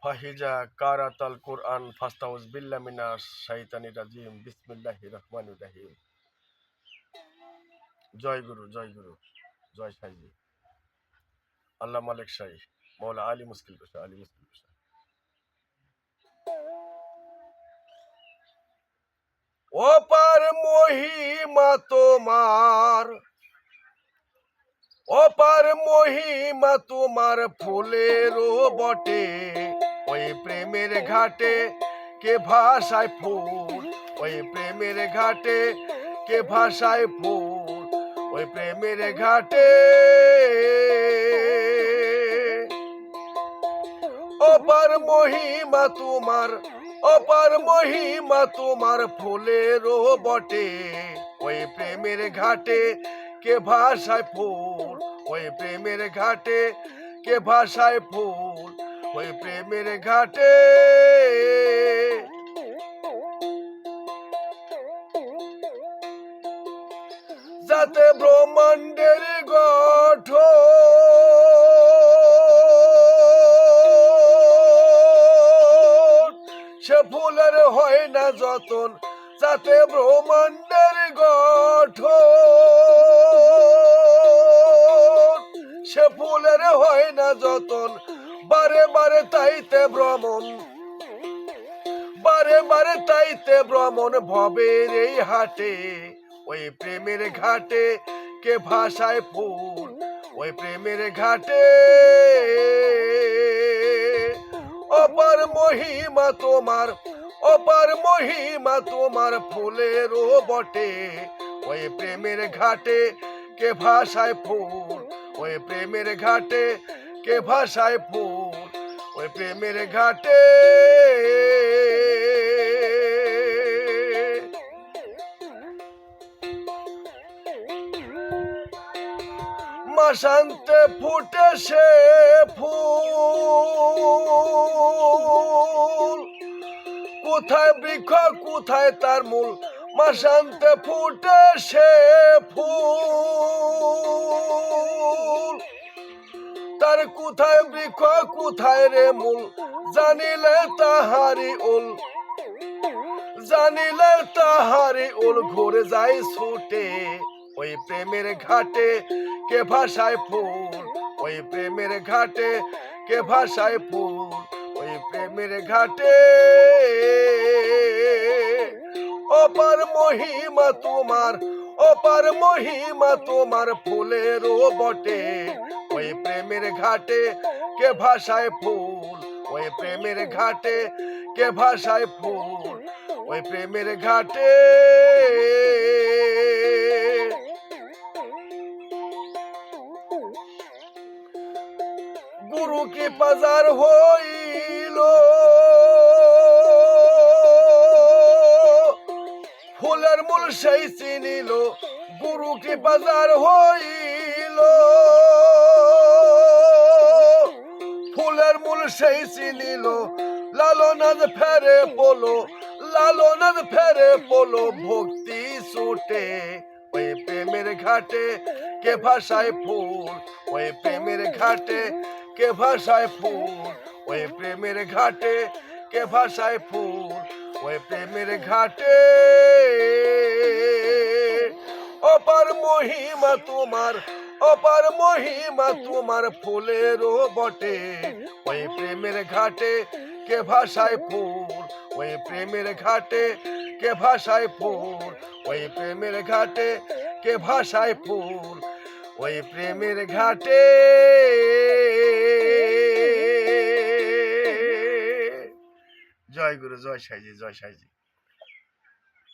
ফাহিজা কারাতাল কোরআন ফাস্তাউজ বিল্লাহ মিনাশ শাইতানির রাজিম বিসমিল্লাহির রহমানির রহিম। জয় গুরু, জয় গুরু, জয় সাইজি। আল্লাহ মালিক শাহ মৌলা আলী মুশকিল কুশা, আলী মুশকিল কুশা। অপার মহিমা তোমার, অপার মহিমা তোমার ফুলেরও বটে, ওই প্রেমের ঘাটে কে ভাষায় ফুল, ওই প্রেমের ঘাটে কে ভাষায় ফুল, ওই প্রেমের ঘাটে। অপার মহিমা তোমার, অপার মহিমা তোমার ফুলেরও বটে, ওই প্রেমের ঘাটে কে ভাষায় ফুল, ওই প্রেমের ঘাটে কে ভাষায় ফুল, ওই প্রেমের ঘাটে। যাতে ব্রহ্মাণ্ডের গঠন সে ফুলের হয় না যতন, যাতে ব্রহ্মাণ্ডের গঠন সে ফুলের হয় না যতন। বারে বারে তাইতে ভ্রমণ, বারে বারে তাইতে ভ্রমণ ভবের এই হাটে, ওই প্রেমের ঘাটে কে ভাষায় ফুল, ওই প্রেমের ঘাটে। অপার মহিমা তোমার, অপার মহিমা তোমার ফুলেরও বটে, ওই প্রেমের ঘাটে কে ভাষায় ফুল, ওই প্রেমের ঘাটে কে ভাষায় ফুল, ওই প্রেমের ঘাটে। মাসান্তে ফুটে সে ফুল, কোথায় বৃক্ষ কোথায় তার মূল, মাসান্তে ফুটে সে ফুল, তার কোথায় বৃক্ষ কোথায় রে মূল, জানিলে তাহারি উল, জানিলে তাহারি উল ঘুরে যায় ছুটে, ওই প্রেমের ঘাটে কে ভাষায় ফুল, ওই প্রেমের ঘাটে কে ভাষায় ফুল, ওই প্রেমের ঘাটে। অপার মহিমা তোমার, অপার মহিমা তোমার ফুলেরও বটে, ওই প্রেমের ঘাটে কে ভাষায় ফুল, ওই প্রেমের ঘাটে কে ভাষায় ফুল, ওই প্রেমের ঘাটে। গুরু কি বাজার হইল, ফুলের মূল সেই চিনিল, গুরু কি বাজার হইল, ফুলের মূল সেই চিনিল, লালনাদ ফেরে পোলো, লালনাদ ফেরে পোলো, ভক্তি ছুটে, ওই প্রেমের ঘাটে কে ভাষায় ফুল, ওই প্রেমের ঘাটে কে ভাষায় ফুল, ওই প্রেমের ঘাটে কে ভাষায় ফুল, ওই প্রেমের ঘাটে। অপার মহিমা তোমার, অপার মহিমা তোমার ফুলেরও বটে, ওই প্রেমের ঘাটে কে ভাষায় ফুল, ওই প্রেমের ঘাটে কে ভাষায় ফুল, ওই প্রেমের ঘাটে কে ভাষায় ফুল, ওই প্রেমের ঘাটে। জয় গুরু, জয় সাইজি, জয় সাইজি।